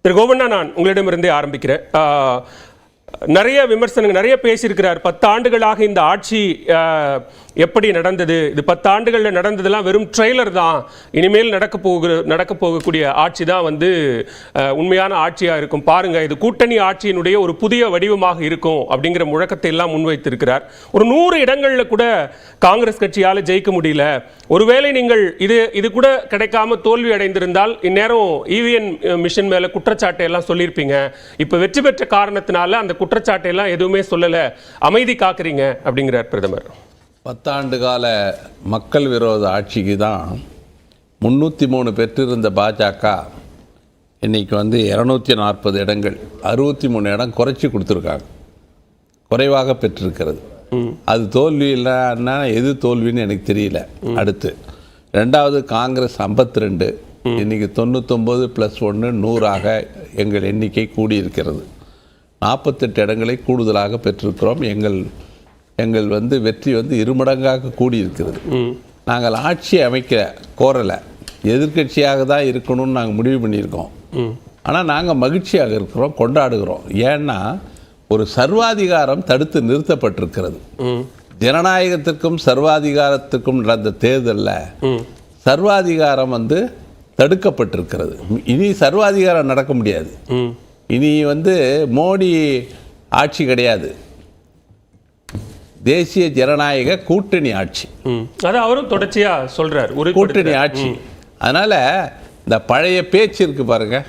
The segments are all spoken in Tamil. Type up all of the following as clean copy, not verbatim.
திரு கோவண்ணா, நான் உங்களிடமிருந்தே ஆரம்பிக்கிறேன். நிறைய விமர்சனங்கள் நிறைய பேசியிருக்கிறார். 10 ஆண்டுகளாக இந்த ஆட்சி எப்படி நடந்தது, இது 10 ஆண்டுகளில் நடந்ததெல்லாம் வெறும் ட்ரெய்லர் தான், இனிமேல் நடக்க போகக்கூடிய ஆட்சி தான் உண்மையான ஆட்சியாக இருக்கும், பாருங்க இது கூட்டணி ஆட்சியினுடைய ஒரு புதிய வடிவமாக இருக்கும் அப்படிங்கிற முழக்கத்தை எல்லாம் முன்வைத்திருக்கிறார். ஒரு 100 இடங்களில் கூட காங்கிரஸ் கட்சியால் ஜெயிக்க முடியல. ஒருவேளை நீங்கள் இது கூட கிடைக்காம தோல்வி அடைந்திருந்தால் இந்நேரம் இவிஎம் மிஷின் மேல குற்றச்சாட்டை எல்லாம் சொல்லியிருப்பீங்க. இப்ப வெற்றி பெற்ற காரணத்தினால அந்த குற்றச்சாட்டை எல்லாம் எதுவுமே சொல்லல, அமைதி காக்குறீங்க அப்படிங்கிறார் பிரதமர். 10 ஆண்டு கால மக்கள் விரோத ஆட்சிக்கு தான் 303 பெற்றிருந்த பாஜக இன்னைக்கு 240 இடங்கள், 63 இடம் குறைச்சி கொடுத்துருக்காங்க, குறைவாக பெற்றிருக்கிறது. அது தோல்வி இல்லைன்னா எது தோல்வின்னு எனக்கு தெரியல. அடுத்து ரெண்டாவது காங்கிரஸ் 52, இன்னைக்கு 99 + 1 100ஆக எங்கள் எண்ணிக்கை கூடியிருக்கிறது. 48 இடங்களை கூடுதலாக பெற்றிருக்கிறோம். எங்கள் வெற்றி 2 மடங்காக கூடியிருக்கிறது. நாங்கள் ஆட்சி அமைக்க கோரலை, எதிர்கட்சியாக தான் இருக்கணும்னு நாங்கள் முடிவு பண்ணியிருக்கோம். ஆனால் நாங்கள் மகிழ்ச்சியாக இருக்கிறோம், கொண்டாடுகிறோம். ஏன்னா ஒரு சர்வாதிகாரம் தடுத்து நிறுத்தப்பட்டிருக்கிறது. ஜனநாயகத்திற்கும் சர்வாதிகாரத்திற்கும் நடந்த தேர்தலில் சர்வாதிகாரம் தடுக்கப்பட்டிருக்கிறது. இனி சர்வாதிகாரம் நடக்க முடியாது. இனி மோடி ஆட்சி கிடையாது, தேசிய ஜனநாயக கூட்டணி ஆட்சி. அதான் அவரும் தொடர்ச்சியா சொல்றார், ஒரு கூட்டணி ஆட்சி. அதனால இந்த பழைய பேச்சு இருக்கு பாருங்க,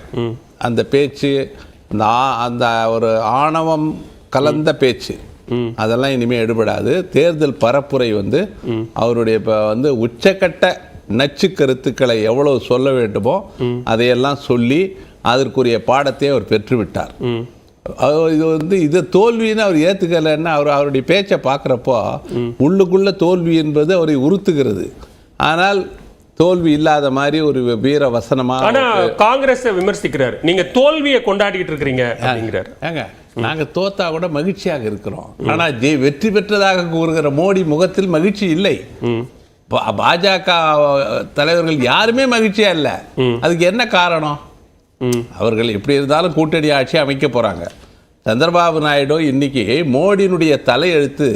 அந்த பேச்சு, அந்த ஒரு ஆணவம் கலந்த பேச்சு, அதெல்லாம் இனிமேல் எடுபடாது. தேர்தல் பரப்புரை அவருடைய உச்சக்கட்ட நச்சு கருத்துக்களை எவ்வளவு சொல்ல வேண்டுமோ அதையெல்லாம் சொல்லி அதற்குரிய பாடத்தை அவர் பெற்றுவிட்டார். இது தோல்வின்னு அவர் ஏற்றுக்கலைன்னா அவருடைய பேச்சை பார்க்குறப்போ உள்ளுக்குள்ள தோல்வி என்பது அவரை உறுத்துகிறது. ஆனால் தோல்வி இல்லாத மாதிரி ஒரு வீர வசனமா. ஆனா காங்கிரஸ் விமர்சிக்கிறார், நீங்க தோல்வியை கொண்டாடிட்டு இருக்கிறீங்க அப்படிங்கிறார். ஏங்க, நாங்க தோத்தா கூட மகிழ்ச்சியாக இருக்கிறோம். ஆனா வெற்றி பெற்றதாக கூறுகிற மோடி முகத்தில் மகிழ்ச்சி இல்லை. பாஜக தலைவர்கள் யாருமே மகிழ்ச்சியா இல்லை. அதுக்கு என்ன காரணம்? அவர்கள் எப்படி இருந்தாலும் கூட்டணி ஆட்சி அமைக்க போறாங்க. சந்திரபாபு நாயுடு இன்னைக்கு மோடியினுடைய தலையெழுத்து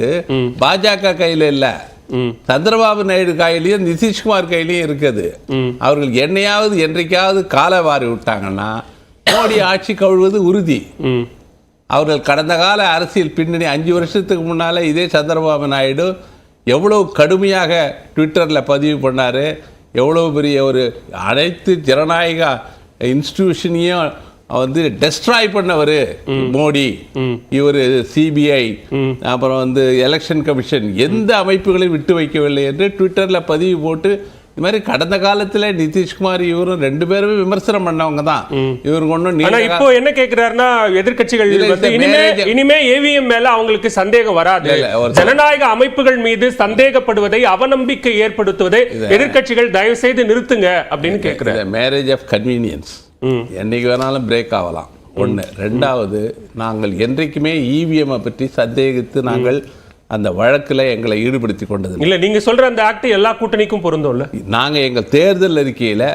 பாஜக கையில இல்ல, சந்திரபாபு நாயுடு கையிலையும் நிதிஷ்குமார் கையிலையும் இருக்குது. அவர்கள் என்னையாவது என்றைக்காவது காலை வாரி விட்டாங்கன்னா மோடி ஆட்சி கழுவது உறுதி. அவர்கள் கடந்த கால அரசியல் பின்னணி 5 வருஷத்துக்கு முன்னால இதே சந்திரபாபு நாயுடு எவ்வளவு கடுமையாக ட்விட்டரில் பதிவு பண்ணாரு, எவ்வளவு பெரிய ஒரு அனைத்து ஜனநாயக இன்ஸ்டிடியூஷனையும் டெஸ்ட்ராய் பண்ணவர் மோடி. இவர் சிபிஐ, அப்புறம் எலெக்ஷன் கமிஷன், எந்த அமைப்புகளையும் விட்டு வைக்கவில்லை என்று ட்விட்டரில் பதிவு போட்டு, இது மாதிரி கடந்த காலத்துல நிதிஷ்குமார் இவரும் 2 பேருமே விமர்சனம் பண்ணவங்க தான். இவருக்கு ஒன்றும் இப்போ என்ன கேட்கிறாருன்னா, எதிர்கட்சிகள் இனிமே ஏவிஎம் மேல அவங்களுக்கு சந்தேகம் வராது, ஜனநாயக அமைப்புகள் மீது சந்தேகப்படுவதை, அவநம்பிக்கை ஏற்படுத்துவதை எதிர்கட்சிகள் தயவு செய்து நிறுத்துங்க அப்படின்னு கேட்கிறாரு. மேரேஜ் ஆஃப் கன்வீனியன்ஸ் என்னைக்கு வேணாலும் பிரேக் ஆகலாம். ஒன்று. ரெண்டாவது, நாங்கள் என்றைக்குமே இவிஎம் பற்றி சந்தேகித்து நாங்கள் அந்த வழக்கில் எங்களை ஈடுபடுத்தி கொண்டது இல்லை. நீங்க சொல்ற அந்த ஆக்ட் எல்லா கூட்டணிக்கும் பொருந்தும்ல. நாங்கள் எங்கள் தேர்தல் அறிக்கையில்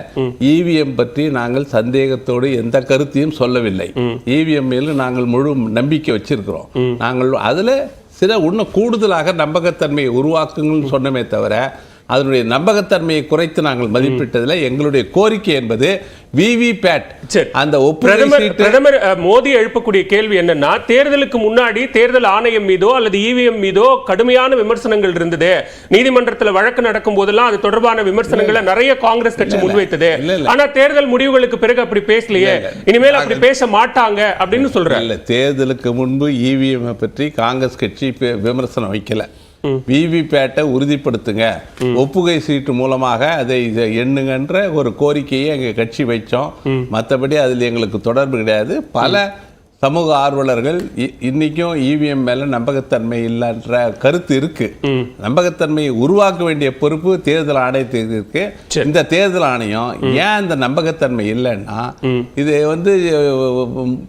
இவிஎம் பற்றி நாங்கள் சந்தேகத்தோடு எந்த கருத்தையும் சொல்லவில்லை. இவிஎம் மேல நாங்கள் முழு நம்பிக்கை வச்சிருக்கிறோம். நாங்கள் அதில் சில இன்னும் கூடுதலாக நம்பகத்தன்மையை உருவாக்குங்கள்னு சொன்னமே தவிர அதனுடைய நம்பகத்தன்மையை குறைத்து நாங்கள் மதிப்பிட்டதில் எங்களுடைய கோரிக்கை என்பது விவிபேட். அந்த பிரதமர் மோடி எழுப்பக்கூடிய கேள்வி என்னன்னா, தேர்தலுக்கு முன்னாடி தேர்தல் ஆணையம் மீதோ அல்லது இவிஎம் மீதோ கடுமையான விமர்சனங்கள் இருந்தது, நீதிமன்றத்தில் வழக்கு நடக்கும் போதெல்லாம் அது தொடர்பான விமர்சனங்களை நிறைய காங்கிரஸ் கட்சி முன்வைத்தது. ஆனா தேர்தல் முடிவுகளுக்கு பிறகு அப்படி பேசலையே, இனிமேல் அப்படி பேச மாட்டாங்க அப்படின்னு சொல்றாங்க. தேர்தலுக்கு முன்பு இவிஎம் பற்றி காங்கிரஸ் கட்சி விமர்சனம் வைக்கல. விவிபேட்டை உறுதிப்படுத்துங்க, ஒப்புகை சீட்டு மூலமாக அதை எண்ணுங்கன்ற ஒரு கோரிக்கையை எங்கள் கட்சி வச்சோம். மற்றபடி அதில் எங்களுக்கு தொடர்பு கிடையாது. பல சமூக ஆர்வலர்கள் இன்னைக்கும் இவிஎம் மேல நம்பகத்தன்மை இல்லைன்ற கருத்து இருக்கு. நம்பகத்தன்மையை உருவாக்க வேண்டிய பொறுப்பு தேர்தல் ஆணையத்துக்கு இருக்கு. இந்த தேர்தல் ஆணையம் ஏன் இந்த நம்பகத்தன்மை இல்லைன்னா, இது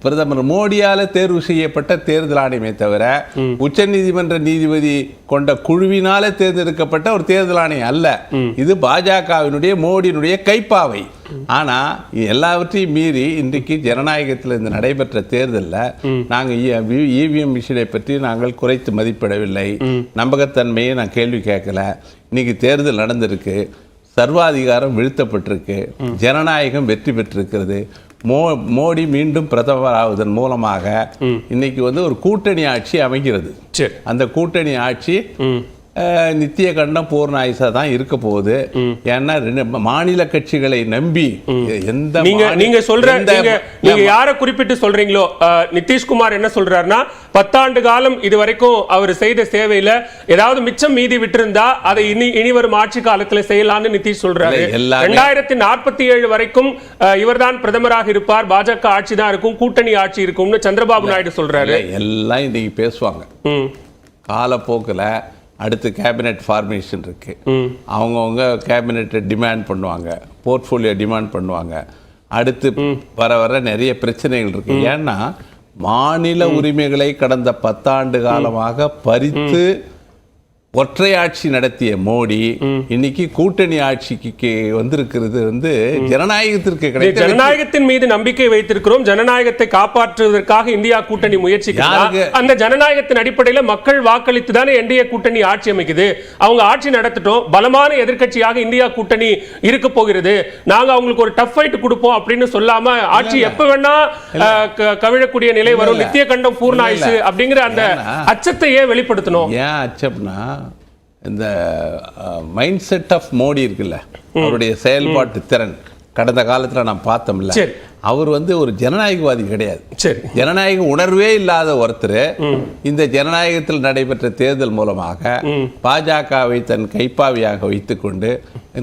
பிரதமர் மோடியால தேர்வு செய்யப்பட்ட தேர்தல் ஆணையமே தவிர உச்ச நீதிமன்ற நீதிபதி கொண்ட குழுவினாலே தேர்ந்தெடுக்கப்பட்ட ஒரு தேர்தல் ஆணையம் அல்ல. இது பாஜகவினுடைய மோடியினுடைய கைப்பாவை. ஆனா எல்லாவற்றையும் மீறி இன்றைக்கு ஜனநாயகத்தில் இந்த நடைபெற்ற தேர்தலில் நாங்கள் இவிஎம் மிஷினை பற்றி நாங்கள் குறைத்து மதிப்பிடவில்லை. நம்பகத்தன்மையை நான் கேள்வி கேட்கல. இன்னைக்கு தேர்தல் நடந்திருக்கு, சர்வாதிகாரம் வீழ்த்தப்பட்டிருக்கு, ஜனநாயகம் வெற்றி பெற்றிருக்கிறது. மோடி மீண்டும் பிரதமராவதன் மூலமாக இன்னைக்கு ஒரு கூட்டணி ஆட்சி அமைகிறது. அந்த கூட்டணி ஆட்சி நித்திய கண்டம் பூர்ண ஆயுசா தான் இருக்க போகுது. ஏன்னா மாநில கட்சிகளை நம்பி எந்த நீங்க சொல்ற நீங்க யாரை குறிப்பிட்டு சொல்றீங்களோ, நிதிஷ்குமார் என்ன சொல்றாருன்னா 10 ஆண்டு காலம் இதுவரைக்கும் அவர் செய்த சேவையில ஏதாவது மிச்சம் மீதி விட்டிருந்தா அதை இனி வரும் ஆட்சி காலத்துல செய்யலாம்னு நிதிஷ் சொல்றாரு. 2047 வரைக்கும் இவர்தான் பிரதமராக இருப்பார், பாஜக ஆட்சி தான் இருக்கும், கூட்டணி ஆட்சி இருக்கும்னு சந்திரபாபு நாயுடு சொல்றாரு. எல்லாம் இன்னைக்கு பேசுவாங்க. காலப்போக்கில் அடுத்து கேபினெட் ஃபார்மேஷன் இருக்கு, அவங்கவுங்க கேபினெட்டை டிமாண்ட் பண்ணுவாங்க, போர்ட்ஃபோலியோ டிமாண்ட் பண்ணுவாங்க. அடுத்து வர நிறைய பிரச்சனைகள் இருக்கு. ஏன்னா மாநில உரிமைகளை கடந்த 10 ஆண்டு காலமாக பறித்து ஒற்றை ஆட்சி நடத்திய மோடி இன்னைக்கு கூட்டணி ஆட்சிக்கு வந்திருக்கிறது ஜனநாயகத்திற்கு கிடைக்கும். ஜனநாயகத்தின் மீது நம்பிக்கை வைத்திருக்கிறோம், ஜனநாயகத்தை காப்பாற்றுவதற்காக இந்தியா கூட்டணி முயற்சிக்கிறாங்க. அந்த ஜனநாயகத்தின் அடிப்படையில் மக்கள் வாக்களித்து தானே என்டிஏ கூட்டணி ஆட்சி அமைக்குது. அவங்க ஆட்சி நடத்தட்டும், பலமான எதிர்க்கட்சியாக இந்தியா கூட்டணி இருக்க போகிறது, நாங்க அவங்களுக்கு ஒரு டஃப் ஃபைட் கொடுப்போம் அப்படின்னு சொல்லாம ஆட்சி எப்ப வேணா கவிழக்கூடிய நிலை வரும், நித்திய கண்டம் பூர்ண ஆயுசு அப்படிங்கிற அந்த அச்சத்தை ஏன் வெளிப்படுத்தணும்? ஏன் அச்சம்னா இந்த மைண்ட் செட் ஆஃப் மோடி இருக்குல்ல, அவருடைய செயல்பாட்டு திறன் கடந்த காலத்தில் நான் பார்த்தோம்ல, அவர் ஒரு ஜனநாயகவாதி கிடையாது. ஜனநாயக உணர்வே இல்லாத ஒருத்தர் இந்த ஜனநாயகத்தில் நடைபெற்ற தேர்தல் மூலமாக பாஜகவை தன் கைப்பாவியாக வைத்துக்கொண்டு,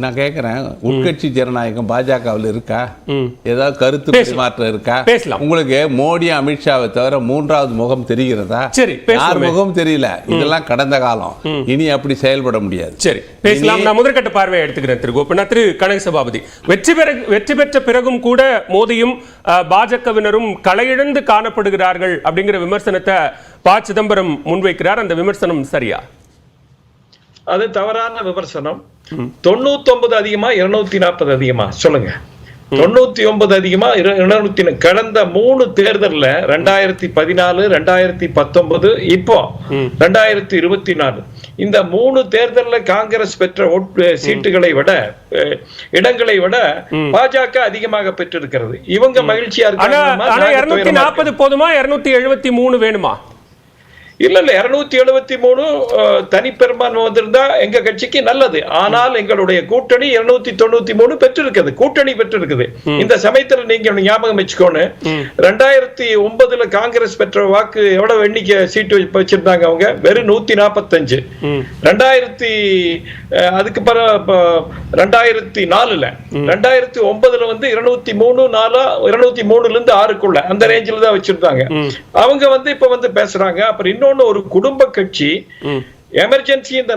நான் கேட்கிறேன், உட்கட்சி ஜனநாயகம் பாஜகவில் இருக்கா? ஏதாவது கருத்து பரிமாற்றம் இருக்கா? உங்களுக்கு மோடி அமித்ஷாவை தவிர மூன்றாவது முகம் தெரிகிறதா? யார் முகம் தெரியல. இதெல்லாம் கடந்த காலம். இனி அப்படி செயல்பட முடியாது. சரி, பேசலாம். நான் முதற்கட்ட பார்வையை எடுத்துக்கிறேன். திரு கோபிநாத், திரு கனக சபாபதி, வெற்றி பெற்ற பிறகும் கூட மோடியும் பாஜகவினரும் களையிழந்து காணப்படுகிறார்கள் அப்படிங்கிற விமர்சனத்தை ப. சிதம்பரம் முன்வைக்கிறார். அந்த விமர்சனம் சரியா? அது தவறான விமர்சனம். 99 அதிகமா 240 அதிகமா சொல்லுங்க. 99 அதிகமா 200. கடந்த 3 தேர்தல்ல 2014, 2019, இப்போ 2024 இந்த 3 தேர்தல்ல காங்கிரஸ் பெற்ற சீட்டுகளை விட, இடங்களை விட பாஜக அதிகமாக பெற்றிருக்கிறது. இவங்க மகிழ்ச்சியா இருக்காங்க. 240 போதுமா, 273 வேணுமா? இல்ல 273 தனிப்பெரும்பான்மை வந்திருந்தா எங்க கட்சிக்கு நல்லது. ஆனால் எங்களுடைய கூட்டணி 293 பெற்றிருக்குது, கூட்டணி பெற்றிருக்குது. இந்த சமயத்துல நீங்க ஞாபகம் வச்சுக்கோன்னு, 2009 காங்கிரஸ் பெற்ற வாக்கு எவ்வளவு எண்ணிக்கை சீட்டு வச்சிருந்தாங்க? அவங்க வெறும் 145. அதுக்கு பிறகு 2004 2009 203 இருந்து 6க்குள்ள அந்த ரேஞ்சில தான் வச்சிருந்தாங்க. அவங்க இப்ப பேசுறாங்க. அப்புறம் இன்னொன்னு, ஒரு குடும்ப கட்சி எமர்ஜென்சி இந்த